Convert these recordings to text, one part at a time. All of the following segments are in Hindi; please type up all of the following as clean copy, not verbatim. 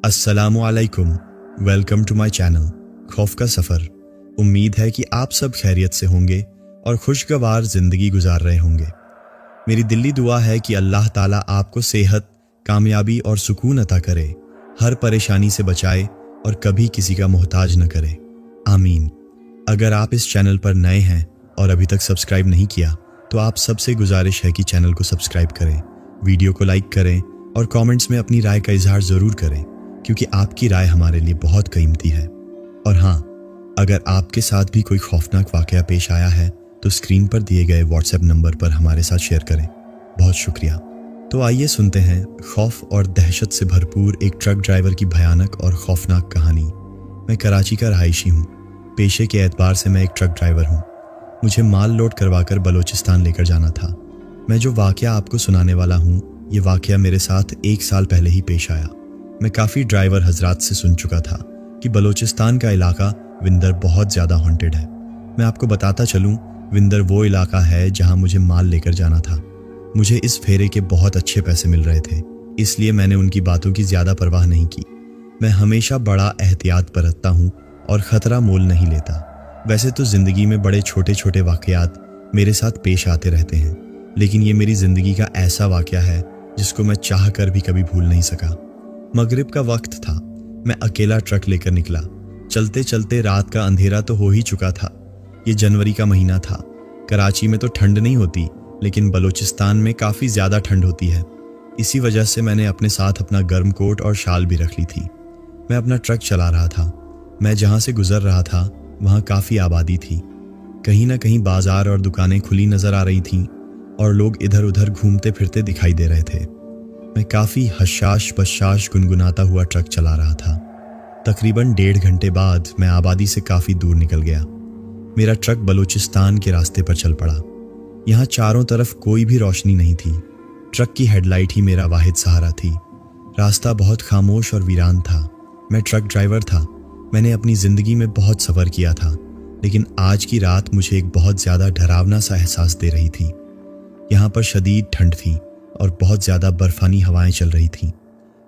अस्सलामुअलैकुम, वेलकम टू माय चैनल खौफ का सफ़र। उम्मीद है कि आप सब खैरियत से होंगे और खुशगवार ज़िंदगी गुजार रहे होंगे। मेरी दिली दुआ है कि अल्लाह ताला आपको सेहत, कामयाबी और सुकून अता करे, हर परेशानी से बचाए और कभी किसी का मोहताज न करे, आमीन। अगर आप इस चैनल पर नए हैं और अभी तक सब्सक्राइब नहीं किया तो आप सबसे गुजारिश है कि चैनल को सब्सक्राइब करें, वीडियो को लाइक करें और कमेंट्स में अपनी राय का इजहार ज़रूर करें, क्योंकि आपकी राय हमारे लिए बहुत कीमती है। और हाँ, अगर आपके साथ भी कोई खौफनाक वाक़या पेश आया है तो स्क्रीन पर दिए गए व्हाट्सएप नंबर पर हमारे साथ शेयर करें। बहुत शुक्रिया। तो आइए सुनते हैं खौफ और दहशत से भरपूर एक ट्रक ड्राइवर की भयानक और खौफनाक कहानी। मैं कराची का रहायशी हूँ। पेशे के एतबार से मैं एक ट्रक ड्राइवर हूँ। मुझे माल लोड करवाकर बलूचिस्तान लेकर जाना था। मैं जो वाक़या आपको सुनाने वाला हूँ, ये वाक़या मेरे साथ 1 साल पहले ही पेश आया। मैं काफ़ी ड्राइवर हजरात से सुन चुका था कि बलूचिस्तान का इलाका विंदर बहुत ज़्यादा हॉन्टेड है। मैं आपको बताता चलूँ, विंदर वो इलाका है जहाँ मुझे माल लेकर जाना था। मुझे इस फेरे के बहुत अच्छे पैसे मिल रहे थे, इसलिए मैंने उनकी बातों की ज़्यादा परवाह नहीं की। मैं हमेशा बड़ा एहतियात बरतता हूँ और ख़तरा मोल नहीं लेता। वैसे तो ज़िंदगी में बड़े छोटे छोटे वाक़यात मेरे साथ पेश आते रहते हैं, लेकिन ये मेरी ज़िंदगी का ऐसा वाक़या है जिसको मैं चाह कर भी कभी भूल नहीं सका। मगरिब का वक्त था। मैं अकेला ट्रक लेकर निकला। चलते चलते रात का अंधेरा तो हो ही चुका था। ये जनवरी का महीना था। कराची में तो ठंड नहीं होती, लेकिन बलूचिस्तान में काफ़ी ज़्यादा ठंड होती है। इसी वजह से मैंने अपने साथ अपना गर्म कोट और शाल भी रख ली थी। मैं अपना ट्रक चला रहा था। मैं जहाँ से गुजर रहा था वहाँ काफ़ी आबादी थी। कहीं ना कहीं बाजार और दुकानें खुली नज़र आ रही थीं और लोग इधर उधर घूमते फिरते दिखाई दे रहे थे। मैं काफ़ी हशाश बशाश गुनगुनाता हुआ ट्रक चला रहा था। तकरीबन 1.5 घंटे बाद मैं आबादी से काफ़ी दूर निकल गया। मेरा ट्रक बलूचिस्तान के रास्ते पर चल पड़ा। यहाँ चारों तरफ कोई भी रोशनी नहीं थी। ट्रक की हेडलाइट ही मेरा वाहिद सहारा थी। रास्ता बहुत खामोश और वीरान था। मैं ट्रक ड्राइवर था। मैंने अपनी ज़िंदगी में बहुत सफ़र किया था, लेकिन आज की रात मुझे एक बहुत ज़्यादा डरावना सा एहसास दे रही थी। यहाँ पर शदीद ठंड थी और बहुत ज़्यादा बर्फानी हवाएं चल रही थीं।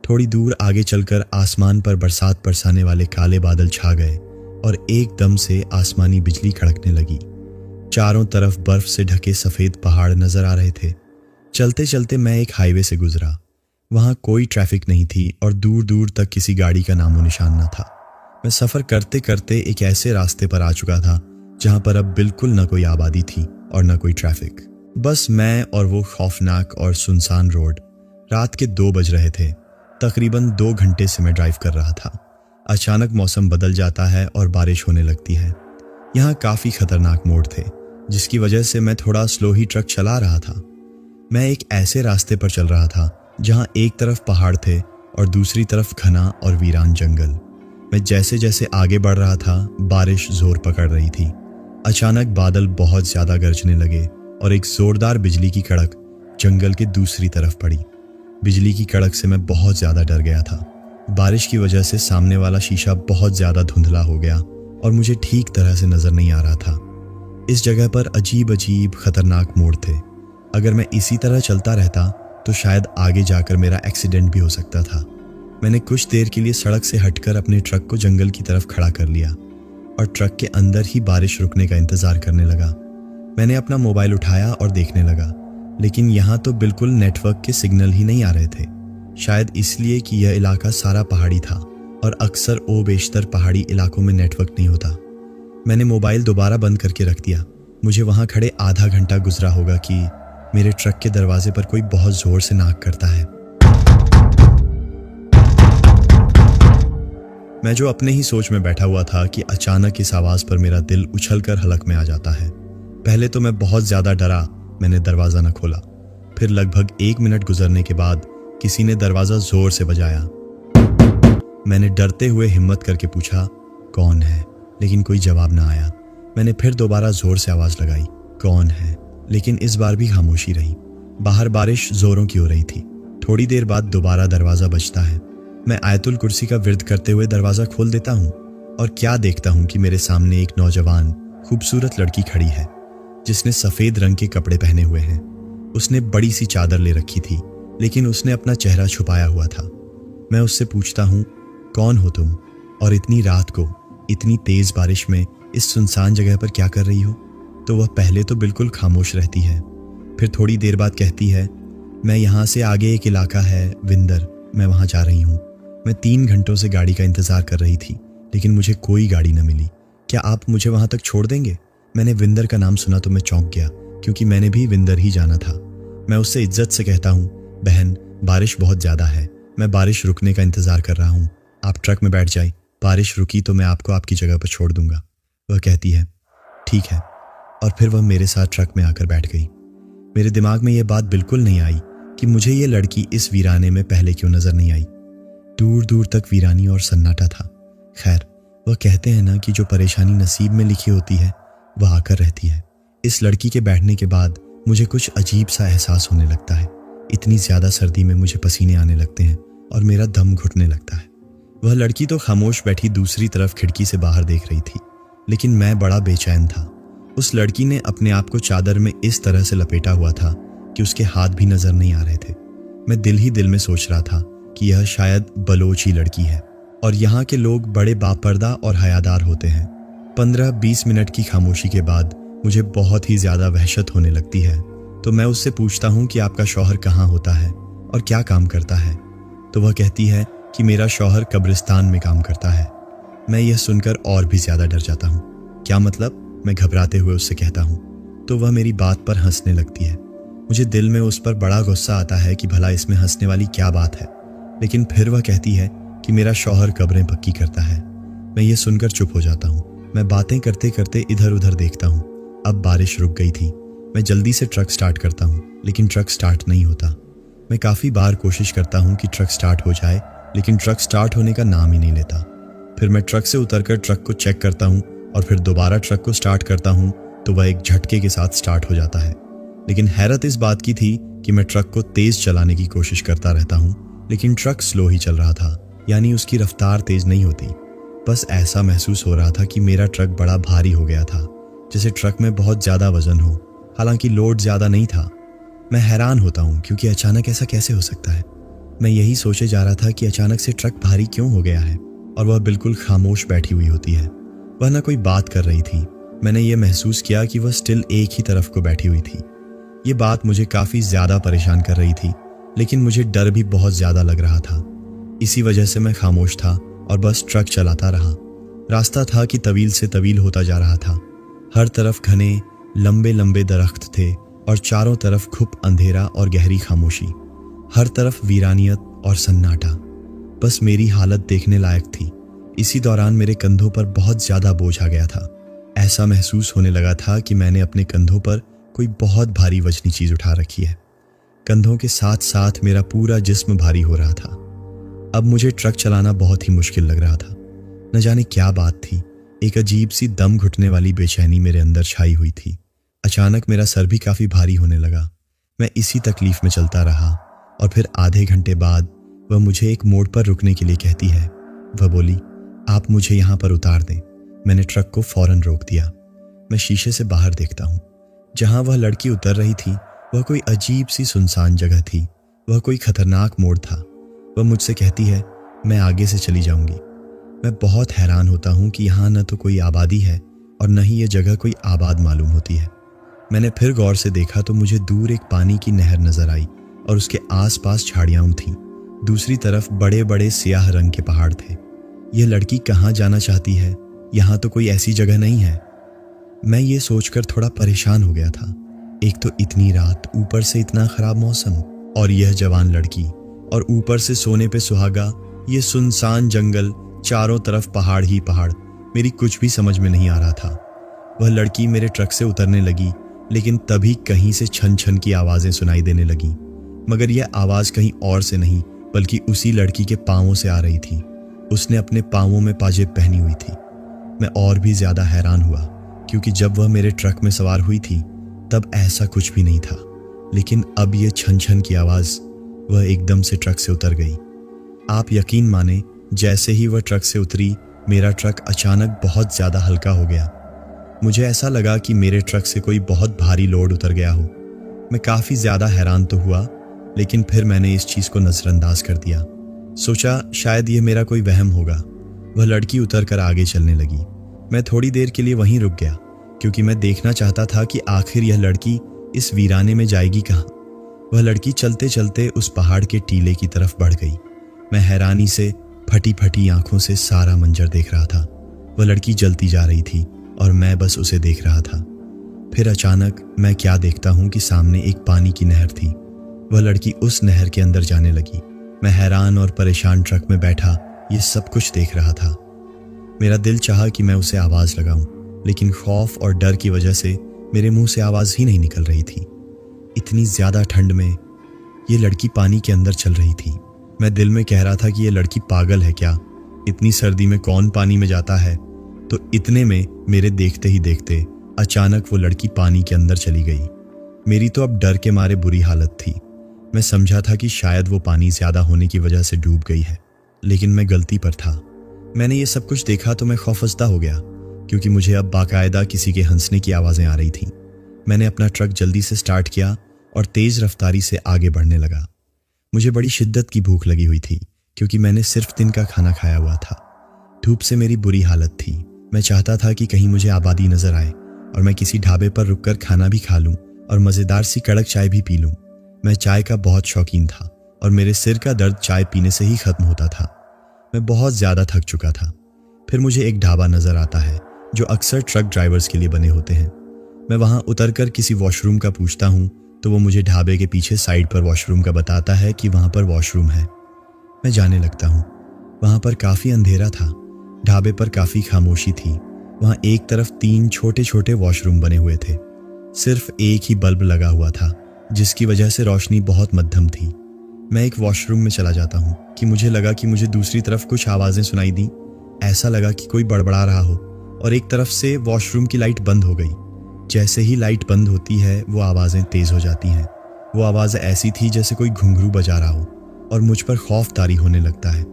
थोड़ी दूर आगे चलकर आसमान पर बरसात बरसाने वाले काले बादल छा गए और एकदम से आसमानी बिजली कड़कने लगी। चारों तरफ बर्फ से ढके सफ़ेद पहाड़ नज़र आ रहे थे। चलते चलते मैं एक हाईवे से गुजरा। वहाँ कोई ट्रैफिक नहीं थी और दूर दूर तक किसी गाड़ी का नामो निशान न था। मैं सफ़र करते करते एक ऐसे रास्ते पर आ चुका था जहाँ पर अब बिल्कुल न कोई आबादी थी और न कोई ट्रैफिक, बस मैं और वो खौफनाक और सुनसान रोड। रात के 2 बज रहे थे। तकरीबन 2 घंटे से मैं ड्राइव कर रहा था। अचानक मौसम बदल जाता है और बारिश होने लगती है। यहाँ काफ़ी ख़तरनाक मोड़ थे, जिसकी वजह से मैं थोड़ा स्लो ही ट्रक चला रहा था। मैं एक ऐसे रास्ते पर चल रहा था जहाँ एक तरफ पहाड़ थे और दूसरी तरफ घना और वीरान जंगल। मैं जैसे जैसे आगे बढ़ रहा था, बारिश ज़ोर पकड़ रही थी। अचानक बादल बहुत ज़्यादा गरजने लगे और एक ज़ोरदार बिजली की कड़क जंगल के दूसरी तरफ पड़ी। बिजली की कड़क से मैं बहुत ज़्यादा डर गया था। बारिश की वजह से सामने वाला शीशा बहुत ज़्यादा धुंधला हो गया और मुझे ठीक तरह से नज़र नहीं आ रहा था। इस जगह पर अजीब अजीब ख़तरनाक मोड़ थे। अगर मैं इसी तरह चलता रहता तो शायद आगे जाकर मेरा एक्सीडेंट भी हो सकता था। मैंने कुछ देर के लिए सड़क से हटकर अपने ट्रक को जंगल की तरफ खड़ा कर लिया और ट्रक के अंदर ही बारिश रुकने का इंतज़ार करने लगा। मैंने अपना मोबाइल उठाया और देखने लगा, लेकिन यहाँ तो बिल्कुल नेटवर्क के सिग्नल ही नहीं आ रहे थे। शायद इसलिए कि यह इलाका सारा पहाड़ी था और अक्सर बेशतर पहाड़ी इलाकों में नेटवर्क नहीं होता। मैंने मोबाइल दोबारा बंद करके रख दिया। मुझे वहाँ खड़े आधा घंटा गुजरा होगा कि मेरे ट्रक के दरवाजे पर कोई बहुत ज़ोर से नाक करता है। मैं जो अपने ही सोच में बैठा हुआ था कि अचानक इस आवाज़ पर मेरा दिल उछलकर हलक में आ जाता है। पहले तो मैं बहुत ज़्यादा डरा। मैंने दरवाज़ा न खोला। फिर लगभग 1 मिनट गुजरने के बाद किसी ने दरवाज़ा ज़ोर से बजाया। मैंने डरते हुए हिम्मत करके पूछा, कौन है? लेकिन कोई जवाब ना आया। मैंने फिर दोबारा ज़ोर से आवाज़ लगाई, कौन है? लेकिन इस बार भी खामोशी रही। बाहर बारिश ज़ोरों की हो रही थी। थोड़ी देर बाद दोबारा दरवाज़ा बजता है। मैं आयतुल कुर्सी का विर्द करते हुए दरवाज़ा खोल देता हूँ और क्या देखता हूँ कि मेरे सामने एक नौजवान खूबसूरत लड़की खड़ी है, जिसने सफ़ेद रंग के कपड़े पहने हुए हैं। उसने बड़ी सी चादर ले रखी थी, लेकिन उसने अपना चेहरा छुपाया हुआ था। मैं उससे पूछता हूँ, कौन हो तुम, और इतनी रात को इतनी तेज बारिश में इस सुनसान जगह पर क्या कर रही हो? तो वह पहले तो बिल्कुल खामोश रहती है, फिर थोड़ी देर बाद कहती है, मैं यहाँ से आगे एक इलाका है विंदर, मैं वहाँ जा रही हूँ। मैं 3 घंटों से गाड़ी का इंतज़ार कर रही थी, लेकिन मुझे कोई गाड़ी न मिली। क्या आप मुझे वहाँ तक छोड़ देंगे? मैंने विंदर का नाम सुना तो मैं चौंक गया, क्योंकि मैंने भी विंदर ही जाना था। मैं उससे इज्जत से कहता हूँ, बहन बारिश बहुत ज़्यादा है, मैं बारिश रुकने का इंतज़ार कर रहा हूँ, आप ट्रक में बैठ जाए, बारिश रुकी तो मैं आपको आपकी जगह पर छोड़ दूंगा। वह कहती है, ठीक है, और फिर वह मेरे साथ ट्रक में आकर बैठ गई। मेरे दिमाग में यह बात बिल्कुल नहीं आई कि मुझे ये लड़की इस वीराने में पहले क्यों नजर नहीं आई। दूर दूर तक वीरानी और सन्नाटा था। खैर, वह कहते हैं ना कि जो परेशानी नसीब में लिखी होती है वह आकर रहती है। इस लड़की के बैठने के बाद मुझे कुछ अजीब सा एहसास होने लगता है। इतनी ज्यादा सर्दी में मुझे पसीने आने लगते हैं और मेरा दम घुटने लगता है। वह लड़की तो खामोश बैठी दूसरी तरफ खिड़की से बाहर देख रही थी, लेकिन मैं बड़ा बेचैन था। उस लड़की ने अपने आप को चादर में इस तरह से लपेटा हुआ था कि उसके हाथ भी नजर नहीं आ रहे थे। मैं दिल ही दिल में सोच रहा था कि यह शायद बलोच ही लड़की है, और यहाँ के लोग बड़े बापर्दा और हयादार होते हैं। 15-20 मिनट की खामोशी के बाद मुझे बहुत ही ज्यादा वहशत होने लगती है, तो मैं उससे पूछता हूँ कि आपका शौहर कहाँ होता है और क्या काम करता है? तो वह कहती है कि मेरा शौहर कब्रिस्तान में काम करता है। मैं यह सुनकर और भी ज्यादा डर जाता हूँ। क्या मतलब? मैं घबराते हुए उससे कहता हूँ। तो वह मेरी बात पर हंसने लगती है। मुझे दिल में उस पर बड़ा गुस्सा आता है कि भला इसमें हंसने वाली क्या बात है, लेकिन फिर वह कहती है कि मेरा शौहर कब्रें पक्की करता है। मैं ये सुनकर चुप हो जाता हूँ। मैं बातें करते करते इधर उधर देखता हूँ। अब बारिश रुक गई थी। मैं जल्दी से ट्रक स्टार्ट करता हूँ, लेकिन ट्रक स्टार्ट नहीं होता। मैं काफ़ी बार कोशिश करता हूँ कि ट्रक स्टार्ट हो जाए, लेकिन ट्रक स्टार्ट होने का नाम ही नहीं लेता। फिर मैं ट्रक से उतरकर ट्रक को चेक करता हूँ और फिर दोबारा ट्रक को स्टार्ट करता हूँ तो वह एक झटके के साथ स्टार्ट हो जाता है। लेकिन हैरत इस बात की थी कि मैं ट्रक को तेज चलाने की कोशिश करता रहता हूँ, लेकिन ट्रक स्लो ही चल रहा था, यानी उसकी रफ्तार तेज नहीं होती। बस ऐसा महसूस हो रहा था कि मेरा ट्रक बड़ा भारी हो गया था, जैसे ट्रक में बहुत ज्यादा वजन हो, हालांकि लोड ज्यादा नहीं था। मैं हैरान होता हूँ क्योंकि अचानक ऐसा कैसे हो सकता है। मैं यही सोचे जा रहा था कि अचानक से ट्रक भारी क्यों हो गया है, और वह बिल्कुल खामोश बैठी हुई होती है। वह न कोई बात कर रही थी। मैंने ये महसूस किया कि वह स्टिल एक ही तरफ को बैठी हुई थी। ये बात मुझे काफी ज्यादा परेशान कर रही थी, लेकिन मुझे डर भी बहुत ज्यादा लग रहा था। इसी वजह से मैं खामोश था और बस ट्रक चलाता रहा। रास्ता था कि तवील से तवील होता जा रहा था। हर तरफ घने लंबे लंबे दरख्त थे और चारों तरफ खूब अंधेरा और गहरी खामोशी। हर तरफ वीरानियत और सन्नाटा। बस मेरी हालत देखने लायक थी। इसी दौरान मेरे कंधों पर बहुत ज्यादा बोझ आ गया था। ऐसा महसूस होने लगा था कि मैंने अपने कंधों पर कोई बहुत भारी वजनी चीज उठा रखी है। कंधों के साथ साथ मेरा पूरा जिस्म भारी हो रहा था। अब मुझे ट्रक चलाना बहुत ही मुश्किल लग रहा था। न जाने क्या बात थी, एक अजीब सी दम घुटने वाली बेचैनी मेरे अंदर छाई हुई थी। अचानक मेरा सर भी काफी भारी होने लगा। मैं इसी तकलीफ में चलता रहा और फिर आधे घंटे बाद वह मुझे एक मोड़ पर रुकने के लिए कहती है। वह बोली, आप मुझे यहाँ पर उतार दें। मैंने ट्रक को फौरन रोक दिया। मैं शीशे से बाहर देखता हूँ। जहाँ वह लड़की उतर रही थी वह कोई अजीब सी सुनसान जगह थी। वह कोई खतरनाक मोड़ था। वह मुझसे कहती है, मैं आगे से चली जाऊंगी। मैं बहुत हैरान होता हूँ कि यहाँ न तो कोई आबादी है और न ही यह जगह कोई आबाद मालूम होती है। मैंने फिर गौर से देखा तो मुझे दूर एक पानी की नहर नजर आई और उसके आसपास झाड़ियां थीं। दूसरी तरफ बड़े बड़े सियाह रंग के पहाड़ थे। यह लड़की कहाँ जाना चाहती है? यहाँ तो कोई ऐसी जगह नहीं है। मैं ये सोचकर थोड़ा परेशान हो गया था। एक तो इतनी रात, ऊपर से इतना खराब मौसम, और यह जवान लड़की, और ऊपर से सोने पे सुहागा, ये सुनसान जंगल, चारों तरफ पहाड़ ही पहाड़। मेरी कुछ भी समझ में नहीं आ रहा था। वह लड़की मेरे ट्रक से उतरने लगी, लेकिन तभी कहीं से छन छन की आवाजें सुनाई देने लगी, मगर यह आवाज कहीं और से नहीं बल्कि उसी लड़की के पांवों से आ रही थी। उसने अपने पांवों में पाजेब पहनी हुई थी। मैं और भी ज्यादा हैरान हुआ क्योंकि जब वह मेरे ट्रक में सवार हुई थी तब ऐसा कुछ भी नहीं था, लेकिन अब यह छन छन की आवाज, वह एकदम से ट्रक से उतर गई। आप यकीन माने, जैसे ही वह ट्रक से उतरी मेरा ट्रक अचानक बहुत ज्यादा हल्का हो गया। मुझे ऐसा लगा कि मेरे ट्रक से कोई बहुत भारी लोड उतर गया हो। मैं काफी ज्यादा हैरान तो हुआ, लेकिन फिर मैंने इस चीज को नजरअंदाज कर दिया। सोचा शायद यह मेरा कोई वहम होगा। वह लड़की उतरकर आगे चलने लगी। मैं थोड़ी देर के लिए वहीं रुक गया क्योंकि मैं देखना चाहता था कि आखिर यह लड़की इस वीराने में जाएगी कहाँ। वह लड़की चलते चलते उस पहाड़ के टीले की तरफ बढ़ गई। मैं हैरानी से फटी फटी आंखों से सारा मंजर देख रहा था। वह लड़की जलती जा रही थी और मैं बस उसे देख रहा था। फिर अचानक मैं क्या देखता हूँ कि सामने एक पानी की नहर थी। वह लड़की उस नहर के अंदर जाने लगी। मैं हैरान और परेशान ट्रक में बैठा ये सब कुछ देख रहा था। मेरा दिल चाहा कि मैं उसे आवाज लगाऊं, लेकिन खौफ और डर की वजह से मेरे मुंह से आवाज ही नहीं निकल रही थी। इतनी ज्यादा ठंड में ये लड़की पानी के अंदर चल रही थी। मैं दिल में कह रहा था कि ये लड़की पागल है क्या, इतनी सर्दी में कौन पानी में जाता है। तो इतने में मेरे देखते ही देखते अचानक वो लड़की पानी के अंदर चली गई। मेरी तो अब डर के मारे बुरी हालत थी। मैं समझा था कि शायद वो पानी ज्यादा होने की वजह से डूब गई है, लेकिन मैं गलती पर था। मैंने ये सब कुछ देखा तो मैं खौफजदा हो गया क्योंकि मुझे अब बाकायदा किसी के हंसने की आवाजें आ रही थीं। मैंने अपना ट्रक जल्दी से स्टार्ट किया और तेज रफ्तारी से आगे बढ़ने लगा। मुझे बड़ी शिद्दत की भूख लगी हुई थी क्योंकि मैंने सिर्फ दिन का खाना खाया हुआ था। धूप से मेरी बुरी हालत थी। मैं चाहता था कि कहीं मुझे आबादी नजर आए और मैं किसी ढाबे पर रुककर खाना भी खा लूं और मजेदार सी कड़क चाय भी पी लूं। मैं चाय का बहुत शौकीन था और मेरे सिर का दर्द चाय पीने से ही खत्म होता था। मैं बहुत ज्यादा थक चुका था। फिर मुझे एक ढाबा नजर आता है जो अक्सर ट्रक ड्राइवर्स के लिए बने होते हैं। मैं वहां उतरकर किसी वॉशरूम का पूछता हूं तो वो मुझे ढाबे के पीछे साइड पर वॉशरूम का बताता है कि वहां पर वॉशरूम है। मैं जाने लगता हूं। वहां पर काफी अंधेरा था। ढाबे पर काफी खामोशी थी। वहां एक तरफ 3 छोटे छोटे वॉशरूम बने हुए थे। सिर्फ एक ही बल्ब लगा हुआ था जिसकी वजह से रोशनी बहुत मध्यम थी। मैं एक वॉशरूम में चला जाता हूं कि मुझे लगा कि मुझे दूसरी तरफ कुछ आवाजें सुनाई दी। ऐसा लगा कि कोई बड़बड़ा रहा हो और एक तरफ से वॉशरूम की लाइट बंद हो गई। जैसे ही लाइट बंद होती है वो आवाजें तेज हो जाती हैं। वो आवाज ऐसी थी जैसे कोई घुंघरू बजा रहा हो और मुझ पर खौफ तारी होने लगता है।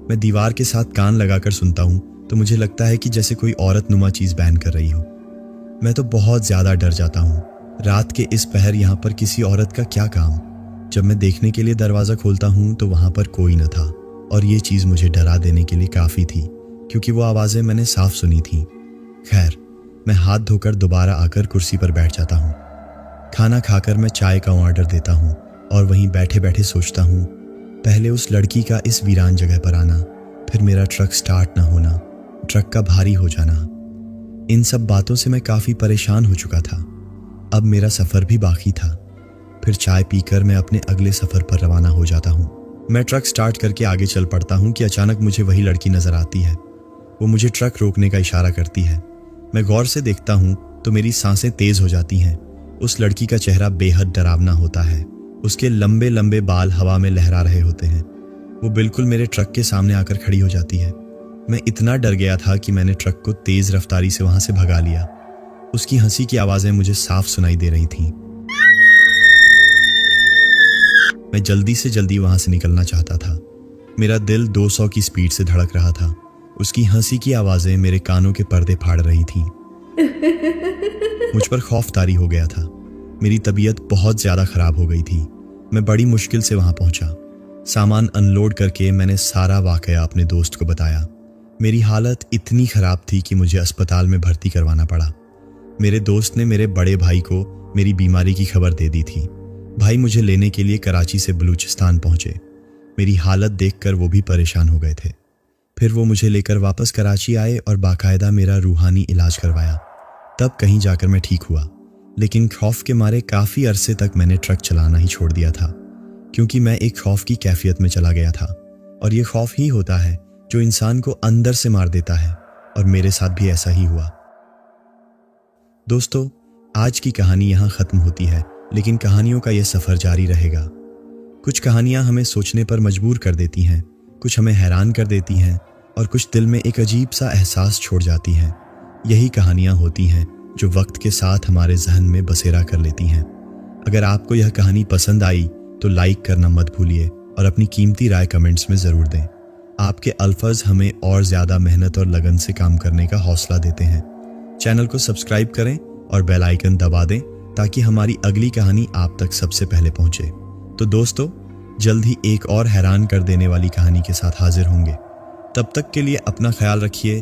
मैं दीवार के साथ कान लगाकर सुनता हूं तो मुझे लगता है कि जैसे कोई औरत नुमा चीज बैन कर रही हो। मैं तो बहुत ज्यादा डर जाता हूं। रात के इस पहर यहाँ पर किसी औरत का क्या काम। जब मैं देखने के लिए दरवाजा खोलता हूं तो वहां पर कोई न था और ये चीज मुझे डरा देने के लिए काफी थी क्योंकि वो आवाजें मैंने साफ सुनी थी। खैर, मैं हाथ धोकर दोबारा आकर कुर्सी पर बैठ जाता हूँ। खाना खाकर मैं चाय का ऑर्डर देता हूँ और वहीं बैठे बैठे सोचता हूँ, पहले उस लड़की का इस वीरान जगह पर आना, फिर मेरा ट्रक स्टार्ट ना होना, ट्रक का भारी हो जाना। इन सब बातों से मैं काफी परेशान हो चुका था। अब मेरा सफर भी बाकी था। फिर चाय पीकर मैं अपने अगले सफर पर रवाना हो जाता हूँ। मैं ट्रक स्टार्ट करके आगे चल पड़ता हूँ कि अचानक मुझे वही लड़की नजर आती है। वो मुझे ट्रक रोकने का इशारा करती है। मैं गौर से देखता हूं तो मेरी सांसें तेज हो जाती हैं। उस लड़की का चेहरा बेहद डरावना होता है। उसके लंबे लंबे बाल हवा में लहरा रहे होते हैं। वो बिल्कुल मेरे ट्रक के सामने आकर खड़ी हो जाती है। मैं इतना डर गया था कि मैंने ट्रक को तेज रफ्तारी से वहां से भगा लिया। उसकी हंसी की आवाजें मुझे साफ सुनाई दे रही थीं। मैं जल्दी से जल्दी वहां से निकलना चाहता था। मेरा दिल 200 की स्पीड से धड़क रहा था। उसकी हंसी की आवाजें मेरे कानों के पर्दे फाड़ रही थीं। मुझ पर खौफ तारी हो गया था। मेरी तबीयत बहुत ज्यादा खराब हो गई थी। मैं बड़ी मुश्किल से वहां पहुंचा। सामान अनलोड करके मैंने सारा वाकया अपने दोस्त को बताया। मेरी हालत इतनी खराब थी कि मुझे अस्पताल में भर्ती करवाना पड़ा। मेरे दोस्त ने मेरे बड़े भाई को मेरी बीमारी की खबर दे दी थी। भाई मुझे लेने के लिए कराची से बलूचिस्तान पहुंचे। मेरी हालत देखकर वो भी परेशान हो गए थे। फिर वो मुझे लेकर वापस कराची आए और बाकायदा मेरा रूहानी इलाज करवाया। तब कहीं जाकर मैं ठीक हुआ, लेकिन खौफ के मारे काफ़ी अरसे तक मैंने ट्रक चलाना ही छोड़ दिया था क्योंकि मैं एक खौफ की कैफियत में चला गया था। और ये खौफ ही होता है जो इंसान को अंदर से मार देता है, और मेरे साथ भी ऐसा ही हुआ। दोस्तों, आज की कहानी यहाँ ख़त्म होती है, लेकिन कहानियों का यह सफ़र जारी रहेगा। कुछ कहानियाँ हमें सोचने पर मजबूर कर देती हैं, कुछ हमें हैरान कर देती हैं और कुछ दिल में एक अजीब सा एहसास छोड़ जाती हैं। यही कहानियाँ होती हैं जो वक्त के साथ हमारे जहन में बसेरा कर लेती हैं। अगर आपको यह कहानी पसंद आई तो लाइक करना मत भूलिए और अपनी कीमती राय कमेंट्स में ज़रूर दें। आपके अल्फाज हमें और ज़्यादा मेहनत और लगन से काम करने का हौसला देते हैं। चैनल को सब्सक्राइब करें और बेल आइकन दबा दें ताकि हमारी अगली कहानी आप तक सबसे पहले पहुंचे। तो दोस्तों, जल्द ही एक और हैरान कर देने वाली कहानी के साथ हाजिर होंगे। तब तक के लिए अपना ख्याल रखिए।